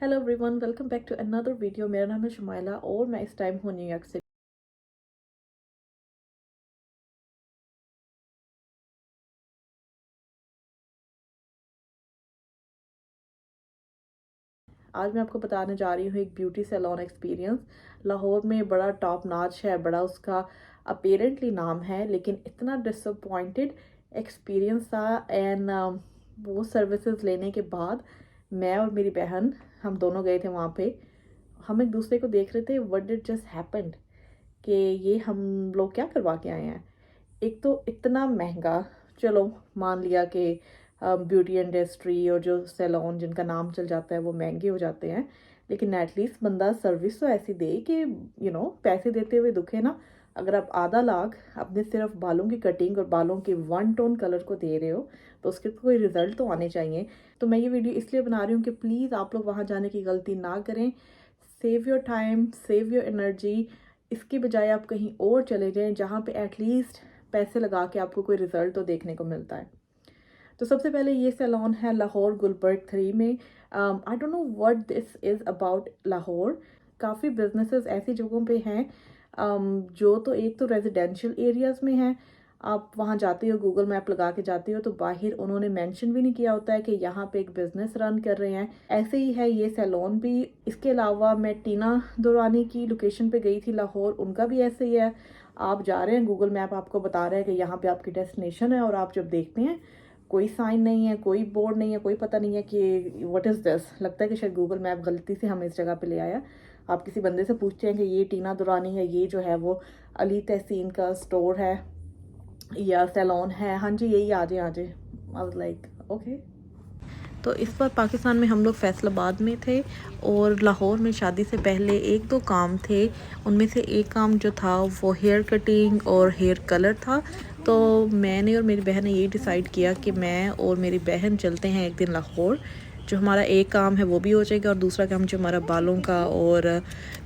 Hello everyone, welcome back to another video. मेरा नाम है शुमाइला और मैं इस टाइम हूँ न्यूयॉर्क सिटी। आज मैं आपको बताने जा रही हूँ एक ब्यूटी सैलून एक्सपीरियंस। लाहौर में बड़ा टॉप नॉच है, बड़ा उसका अपेरेंटली नाम है, लेकिन इतना डिसअपॉइंटेड एक्सपीरियंस था। एंड वो सर्विसेज लेने के बाद मैं और मेरी बहन, हम दोनों गए थे वहाँ पे। हम एक दूसरे को देख रहे थे, व्हाट डिड जस्ट हैपेंड, कि ये हम लोग क्या करवा के आए हैं। एक तो इतना महंगा, चलो मान लिया कि ब्यूटी इंडस्ट्री और जो सैलून जिनका नाम चल जाता है वो महंगे हो जाते हैं, लेकिन एटलीस्ट बंदा सर्विस तो ऐसी दे कि पैसे देते हुए दुखे ना। अगर आप आधा लाख अपने सिर्फ बालों की कटिंग और बालों के वन टोन कलर को दे रहे हो तो उसके कोई रिजल्ट तो आने चाहिए। तो मैं ये वीडियो इसलिए बना रही हूँ कि प्लीज़ आप लोग वहाँ जाने की गलती ना करें। Save your time, save your energy. इसके बजाय आप कहीं और चले जाएं जहाँ पे एटलीस्ट पैसे लगा के आपको कोई रिजल्ट तो देखने को मिलता है। तो सबसे पहले ये सैलून है लाहौर गुलबर्ग 3 में। I don't know what this is about Lahore. काफ़ी बिजनेसेस ऐसी जगहों पे हैं जो तो एक तो रेजिडेंशियल एरियाज़ में हैं। आप वहाँ जाते हो, गूगल मैप लगा के जाते हो तो बाहर उन्होंने मेंशन भी नहीं किया होता है कि यहाँ पे एक बिज़नेस रन कर रहे हैं। ऐसे ही है ये सैलून भी। इसके अलावा मैं टीना दुरानी की लोकेशन पे गई थी लाहौर, उनका भी ऐसे ही है। आप जा रहे हैं, गूगल मैप आपको बता रहा है कि यहाँ पे आपकी डेस्टिनेशन है, और आप जब देखते हैं कोई साइन नहीं है, कोई बोर्ड नहीं है, कोई पता नहीं है कि व्हाट इज़ दिस। लगता है कि शायद गूगल मैप गलती से हमें इस जगह पे ले आया। आप किसी बंदे से पूछते हैं कि ये टीना दुरानी है, ये जो है वो अली तहसीन का स्टोर है या सैलून है, हाँ जी यही, आ जाए आ जाए। आई वाज लाइक ओके। तो इस बार पाकिस्तान में हम लोग फैसलाबाद में थे और लाहौर में शादी से पहले एक दो काम थे। उनमें से एक काम जो था वो हेयर कटिंग और हेयर कलर था। तो मैंने और मेरी बहन ने यही डिसाइड किया कि मैं और मेरी बहन चलते हैं एक दिन लाहौर। जो हमारा एक काम है वो भी हो जाएगा और दूसरा काम जो हमारा बालों का और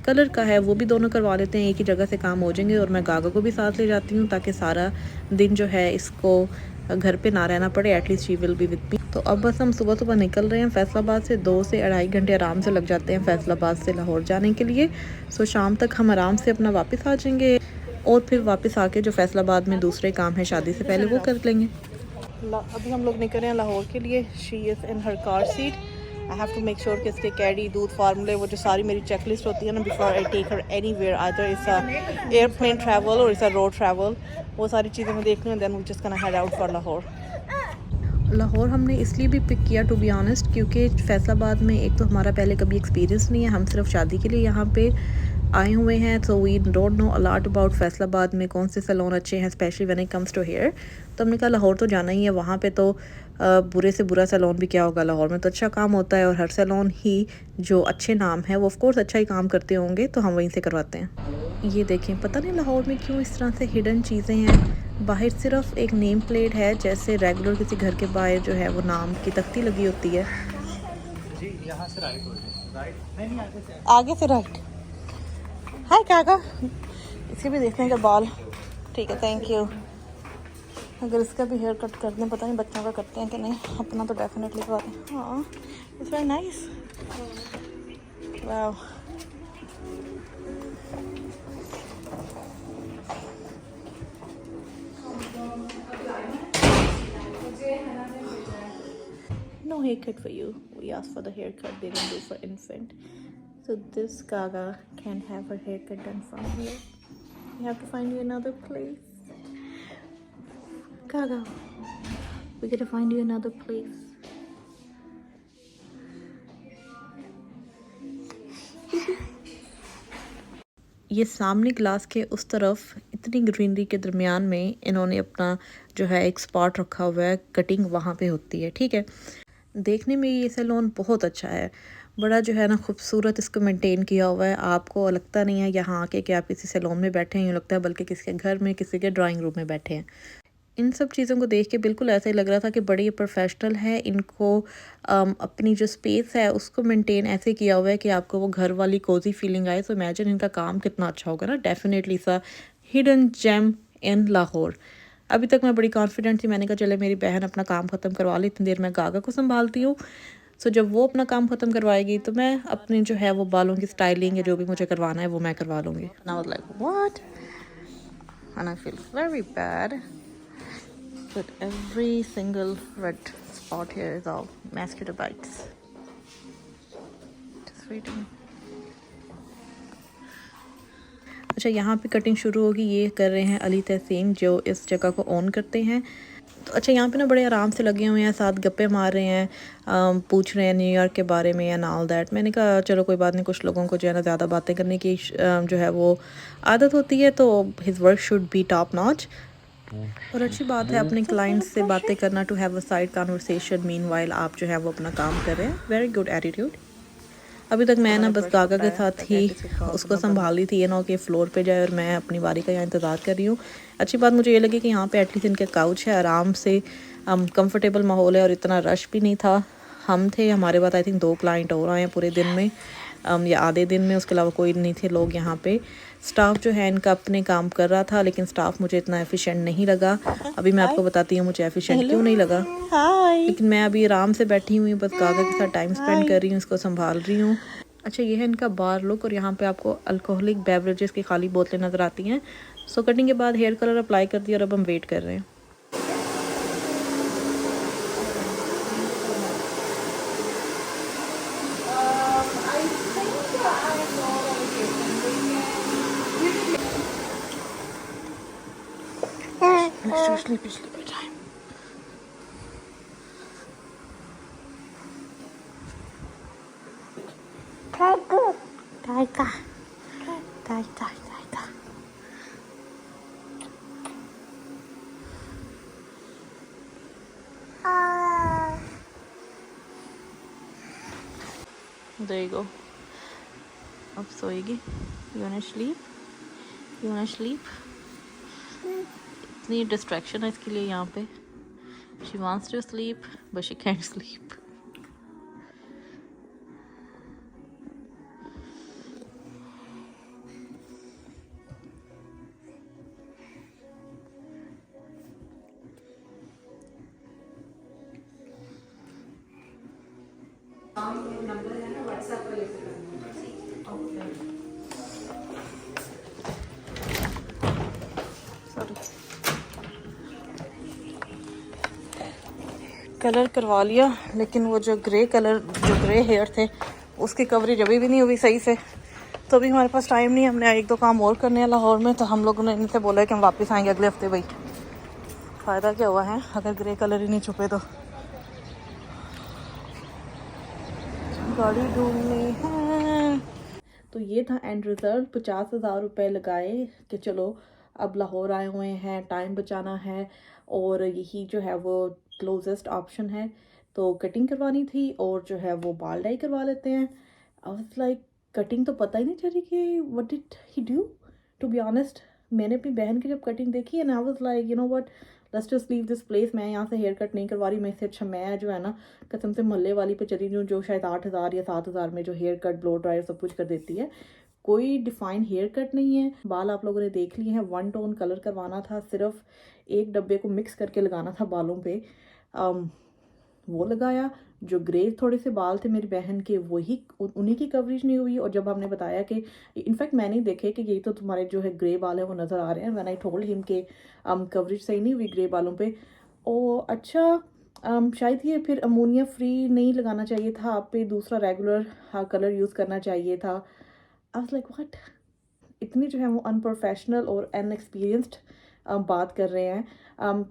कलर का है वो भी दोनों करवा लेते हैं, एक ही जगह से काम हो जाएंगे। और मैं गागा को भी साथ ले जाती हूँ ताकि सारा दिन जो है इसको घर पे ना रहना पड़े, at least she will be with me. तो अब बस हम सुबह सुबह निकल रहे हैं फैसलाबाद से। 2 से 2.5 घंटे आराम से लग जाते हैं फैसलाबाद से लाहौर जाने के लिए। सो शाम तक हम आराम से अपना वापस आ जाएंगे और फिर वापस आके जो फैसलाबाद में दूसरे काम है शादी से पहले वो कर लेंगे। अभी हम लोग निकल रहे हैं लाहौर के लिए। She is in her car seat. I have to make sure कि इसके कैडी, दूध, फार्मूले, वो जो सारी मेरी चेकलिस्ट होती है ना before I take her anywhere, either it's a airplane travel और इट्स अ रोड ट्रैवल, वो सारी चीज़ें मैं देख लूँ and then we just gonna head out for Lahore. Lahore हमने इसलिए भी पिक किया टू बी ऑनेस्ट क्योंकि फैसलाबाद में एक तो हमारा पहले कभी एक्सपीरियंस नहीं है, हम सिर्फ शादी के लिए यहाँ पे आए हुए हैं। So we don't know a lot about Faisalabad में कौन से सैलून अच्छे हैं, specially when it comes to hair. तो हमने कहा लाहौर तो जाना ही है, वहाँ पे तो बुरे से बुरा सैलून भी क्या होगा, लाहौर में तो अच्छा काम होता है और हर सैलून ही जो अच्छे नाम है वो ऑफ कोर्स अच्छा ही काम करते होंगे, तो हम वहीं से करवाते हैं। ये देखें, पता नहीं लाहौर में क्यों इस तरह से हिडन चीज़ें हैं। बाहर सिर्फ एक नेम प्लेट है, जैसे रेगुलर किसी घर के बाहर जो है वो नाम की तख्ती लगी होती है। जी यहाँ से राइट हो जाए, राइट नहीं, आगे से राइट। हाय काका, इसके भी देखने का बाल ठीक है, थैंक यू। अगर इसका भी हेयर कट कर दें, पता नहीं बच्चों का करते हैं कि नहीं, अपना तो डेफिनेटली करवाते हैं। हाँ, इट्स वेरी नाइस, वाह। No haircut for you. We asked for the haircut they didn't do for infant. So this Gaga can have her haircut done from here. We have to find you another place. Gaga, we gotta find you another place. ये सामने glass के उस तरफ इतनी greenery के दरमियान में इन्होंने अपना जो है एक स्पॉट रखा हुआ है, कटिंग वहाँ पे होती है, ठीक है। देखने में ये सैलून बहुत अच्छा है, बड़ा जो है ना खूबसूरत इसको मेंटेन किया हुआ है। आपको लगता नहीं है यहाँ आके कि आप किसी सैलून में बैठे हैं, यूँ लगता है बल्कि किसी के घर में, किसी के ड्राइंग रूम में बैठे हैं। इन सब चीज़ों को देख के बिल्कुल ऐसा ही लग रहा था कि बड़े प्रोफेशनल है। इनको अपनी जो स्पेस है उसको मेंटेन ऐसे किया हुआ है कि आपको वो घर वाली कोजी फीलिंग आए। सो इमेजिन इनका काम कितना अच्छा होगा ना। डेफिनेटली सा हिडन जेम इन लाहौर। अभी तक मैं बड़ी कॉन्फिडेंट थी, मैंने कहा चले मेरी बहन अपना काम ख़त्म करवा ली, इतनी देर मैं गागा को संभालती हूँ। सो जब वो अपना काम ख़त्म करवाएगी तो मैं अपने जो है वो बालों की स्टाइलिंग या जो भी मुझे करवाना है वो मैं करवा लूँगी. And I was like, what? And I feel very bad that every single red spot here is all mosquito bites. Just waiting. अच्छा, यहाँ पे कटिंग शुरू होगी. ये कर रहे हैं अली तहसीन जो इस जगह को ओन करते हैं. तो अच्छा, यहाँ पे ना बड़े आराम से लगे हुए हैं, साथ गप्पे मार रहे हैं, पूछ रहे हैं न्यूयॉर्क के बारे में एंड ऑल दैट. मैंने कहा चलो कोई बात नहीं, कुछ लोगों को जो है ना ज़्यादा बातें करने की जो है वो आदत होती है, तो his work should be top notch. और अच्छी बात है अपने क्लाइंट्स से बातें करना, to have a side conversation meanwhile आप जो है वो अपना काम कर रहे हैं. Very good attitude. अभी तक मैं ना बस गागा के साथ ही उसको संभाली थी, ये ना कि फ्लोर पे जाए और मैं अपनी बारी का यहाँ इंतज़ार कर रही हूँ. अच्छी बात मुझे ये लगी कि यहाँ पे एटलीस्ट इनके काउच है, आराम से कंफर्टेबल माहौल है और इतना रश भी नहीं था. हम थे, हमारे बाद आई थिंक 2 क्लाइंट और आए हैं पूरे दिन में या आधे दिन में, उसके अलावा कोई नहीं थे लोग यहाँ पे. स्टाफ जो है इनका अपने काम कर रहा था, लेकिन स्टाफ मुझे इतना एफिशिएंट नहीं लगा. अभी मैं आपको बताती हूँ मुझे एफिशिएंट क्यों नहीं लगा. लेकिन मैं अभी आराम से बैठी हुई हूँ, बस गागा के साथ टाइम स्पेंड कर रही हूँ, इसको संभाल रही हूँ. अच्छा, ये है इनका बार लुक और यहाँ पे आपको अल्कोहलिक बेवरेजेस की खाली बोतलें नज़र आती हैं. सो कटिंग के बाद हेयर कलर अप्लाई कर दिया और अब हम वेट कर रहे हैं. There you go. अब सोएगी. You wanna sleep? You wanna sleep? इतनी डिस्ट्रैक्शन है इसके लिए यहाँ पे. She wants to sleep, but she can't sleep. Colour करवा लिया, लेकिन वो जो ग्रे हेयर थे उसकी कवरेज अभी भी नहीं हुई सही से. तो अभी हमारे पास टाइम नहीं है, हमने 1-2 काम और करने हैं लाहौर में, तो हम लोगों ने इनसे बोला है कि हम वापस आएंगे अगले हफ्ते. भाई फ़ायदा क्या हुआ है अगर ग्रे कलर ही नहीं छुपे तो. गाड़ी ढूंढनी है. तो ये था एंड रिज़ल्ट. 50,000 रुपये लगाए कि चलो अब लाहौर आए हुए हैं, टाइम बचाना है और यही जो है वो क्लोजेस्ट ऑप्शन है. तो कटिंग करवानी थी और जो है वो बाल डाई करवा लेते हैं. आई वाज लाइक, कटिंग तो पता ही नहीं चली कि what did he do. To be honest, मैंने अपनी बहन की जब कटिंग देखी and I was like, you know what, let's just leave this place. मैं यहाँ से हेयर कट नहीं करवा रही. मैं इससे अच्छा मैं जो है ना कसम से मोहल्ले वाली पे चली हूँ जो शायद 8,000 या 7,000 में जो हेयर कट, ब्लो ड्रायर सब कुछ कर देती है. कोई डिफाइन हेयर कट नहीं है. बाल आप लोगों ने देख लिए हैं. 1 टोन कलर करवाना था, सिर्फ एक डब्बे को मिक्स करके लगाना था बालों पे. वो लगाया. जो ग्रे थोड़े से बाल थे मेरी बहन के, वही उन्हीं की कवरेज नहीं हुई. और जब हमने बताया कि इनफैक्ट मैंने देखे कि ये तो तुम्हारे जो है ग्रे बाल है वो नज़र आ रहे हैं, व्हेन आई टोल्ड हिम के कवरेज सही नहीं हुई ग्रे बालों पे. ओ अच्छा, शायद ये फिर अमोनिया फ्री नहीं लगाना चाहिए था आप पे, दूसरा रेगुलर कलर यूज़ करना चाहिए था. आई वाज लाइक व्हाट. इतनी जो है वो अनप्रोफेशनल और अनएक्सपीरियंस्ड बात कर रहे हैं.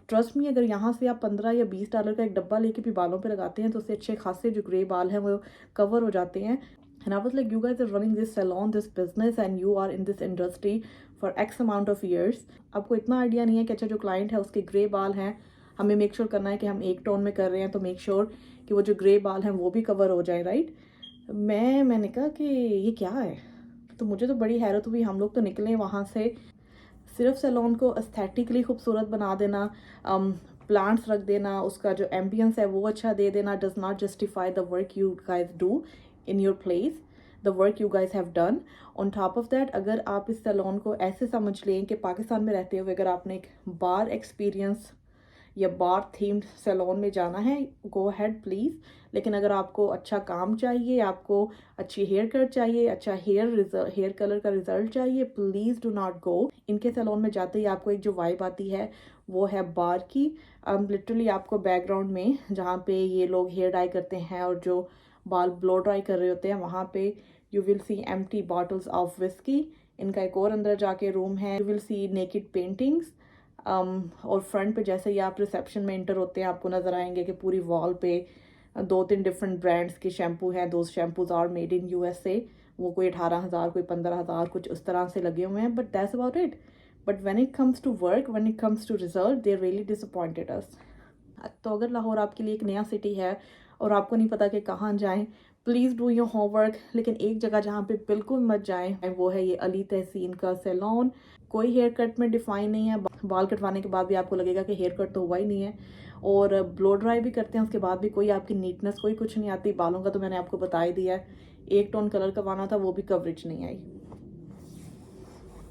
ट्रस्ट मी, अगर यहाँ से आप $15 या $20 का एक डब्बा लेके भी बालों पे लगाते हैं तो उससे अच्छे खासे जो ग्रे बाल हैं वो कवर हो जाते हैं. And I was like, you guys are running this salon, this business, and you are in this industry for X amount of years. आपको इतना आइडिया नहीं है कि अच्छा जो क्लाइंट है उसके ग्रे बाल हैं, हमें मेक श्योर करना है कि हम एक टोन में कर रहे हैं, तो मेक श्योर कि वो जो ग्रे बाल हैं वो भी कवर हो जाए, राइट. मैंने कहा कि ये क्या है. तो मुझे तो बड़ी हैरत हुई. हम लोग तो निकले वहाँ से सिर्फ सैलून को एस्थेटिकली खूबसूरत बना देना, प्लांट्स रख देना, उसका जो एम्बियंस है वो अच्छा दे देना, does not justify the work you guys do in your place, the work you guys have done. On top of that, अगर आप इस सैलून को ऐसे समझ लें कि पाकिस्तान में रहते हुए अगर आपने एक बार एक्सपीरियंस या बार थीम्ड सैलून में जाना है, गो हैड प्लीज़। लेकिन अगर आपको अच्छा काम चाहिए, आपको अच्छी हेयर कट चाहिए, अच्छा हेयर कलर का रिजल्ट चाहिए, प्लीज़ डू नॉट गो। इनके सैलून में जाते ही आपको एक जो वाइब आती है वो है बार की। लिटरली आपको बैकग्राउंड में जहाँ पे ये लोग हेयर डाई करते हैं और जो बाल ब्लो ड्राई कर रहे होते हैं, वहाँ पे you will see empty bottles of whisky. इनका एक और अंदर जाके रूम है, you will see naked paintings. और फ्रंट पे जैसे ही आप रिसेप्शन में इंटर होते हैं, आपको नज़र आएंगे कि पूरी वॉल पे 2-3 डिफरेंट ब्रांड्स के शैम्पू हैं। दो shampoos are made in USA। वो कोई 18,000, कोई 15,000, कुछ उस तरह से लगे हुए हैं, but that's about it. But when it comes to work, when it comes to result, they really disappointed us. तो अगर लाहौर आपके लिए एक नया सिटी है और आपको नहीं पता कि कहाँ जाएं, प्लीज़ डू योर होमवर्क। लेकिन एक जगह जहाँ पे बिल्कुल मत जाएं वो है ये अली तहसीन का सैलून। कोई हेयर कट में डिफाइन नहीं है, बाल कटवाने के बाद भी आपको लगेगा कि हेयर कट तो हुआ ही नहीं है। और ब्लो ड्राई भी करते हैं उसके बाद भी कोई आपकी नीटनेस कोई कुछ नहीं आती। बालों का तो मैंने आपको बता ही दिया है, एक टोन कलर करवाना था वो भी कवरेज नहीं आई।